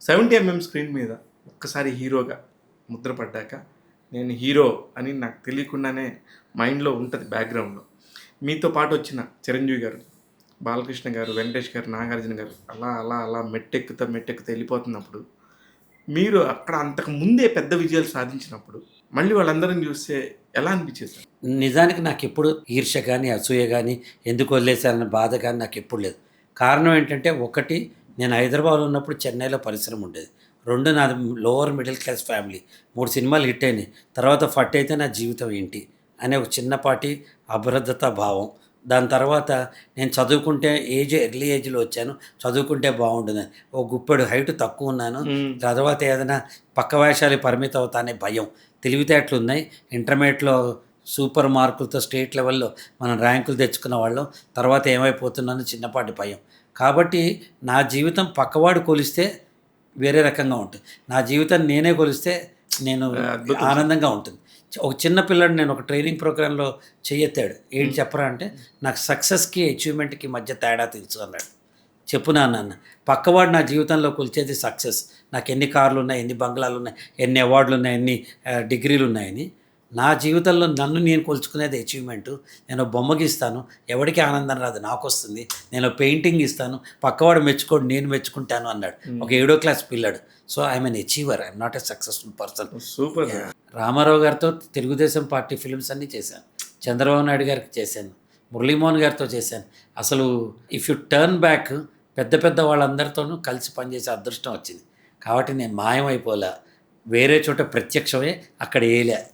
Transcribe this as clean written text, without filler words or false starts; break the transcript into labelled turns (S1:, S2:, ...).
S1: 70 screen మీద ఒక్కసారి హీరోగా ముద్రపడ్డాక నేను హీరో అని నాకు తెలియకుండానే మైండ్లో ఉంటుంది బ్యాక్గ్రౌండ్లో. మీతో పాటు వచ్చిన చిరంజీవి గారు, బాలకృష్ణ గారు, వెంకటేష్ గారు, నాగార్జున గారు అలా అలా అలా మెట్టెక్కుతా వెళ్ళిపోతున్నప్పుడు మీరు అక్కడ అంతకు ముందే పెద్ద విజయాలు సాధించినప్పుడు మళ్ళీ వాళ్ళందరిని చూస్తే ఎలా అనిపించేది సార్?
S2: నిజానికి నాకెప్పుడు ఈర్ష్య కానీ, అసూయ కానీ, ఎందుకు వదిలేశారన్న బాధ కానీ నాకెప్పుడు లేదు. కారణం ఏంటంటే, ఒకటి నేను హైదరాబాద్‌లో ఉన్నప్పుడు చెన్నైలో పరిశ్రమ ఉండేది. 2 నాది లోవర్ మిడిల్ క్లాస్ ఫ్యామిలీ. 3 సినిమాలు హిట్ అయినాయి. తర్వాత ఫట్ అయితే నా జీవితం ఏంటి అనే ఒక చిన్నపాటి అభద్రతా భావం. దాని తర్వాత నేను చదువుకుంటే ఎర్లీ ఏజ్‌లో వచ్చాను. చదువుకుంటే బాగుంటుందని. ఓ గుప్పెడు హైట్ తక్కువ ఉన్నాను. తర్వాత ఏదైనా పక్క వేషాలకి పరిమితం అవుతా అనే భయం. తెలివితేటలున్నాయి. ఇంటర్మీడియేట్‌లో సూపర్ మార్కులతో స్టేట్ లెవెల్‌లో మనం ర్యాంకులు తెచ్చుకున్న వాళ్ళం. తర్వాత ఏమైపోతున్నానో చిన్నపాటి భయం. కాబట్టి నా జీవితం పక్కవాడు కొలిస్తే వేరే రకంగా ఉంటుంది. నా జీవితాన్ని నేనే కొలిస్తే నేను
S1: అద్భుతం.
S2: ఆనందంగా ఉంటుంది. ఒక చిన్న పిల్లాడు నేను ఒక ట్రైనింగ్ ప్రోగ్రామ్‌లో చెయ్యెత్తాడు. ఏంటి చెప్పరా అంటే, నాకు సక్సెస్‌కి, అచీవ్‌మెంట్‌కి మధ్య తేడా తెలుసు అన్నాడు. చెప్పు నాన్న అన్న. పక్కవాడు నా జీవితంలో కొలిచేది సక్సెస్. నాకు ఎన్ని కార్లున్నాయి, ఎన్ని బంగ్లాలున్నాయి, ఎన్ని అవార్డులున్నాయి, ఎన్ని డిగ్రీలున్నాయని. నా జీవితంలో నన్ను నేను కొలుచుకునేది అచీవ్‌మెంటు. నేను బొమ్మ గీస్తాను, ఎవడికి ఆనందం రాదు, నాకొస్తుంది. నేను పెయింటింగ్ ఇస్తాను, పక్కవాడు మెచ్చుకోడు, నేను మెచ్చుకుంటాను అన్నాడు. ఒక 7వ క్లాస్ పిల్లాడు. So I'm an achiever, I'm not a successful person.
S1: Super.
S2: Ramarao గారితో తెలుగుదేశం పార్టీ ఫిల్మ్స్ అన్నీ చేశాను. చంద్రబాబు నాయుడు గారికి చేశాను. మురళీమోహన్ గారితో చేశాను. అసలు ఇఫ్ యు టర్న్ బ్యాక్ పెద్ద పెద్ద వాళ్ళందరితోనూ కలిసి పనిచేసే అదృష్టం వచ్చింది. కాబట్టి నేను మాయమైపోలే. వేరే చోట ప్రత్యక్షమే, అక్కడ ఏలే.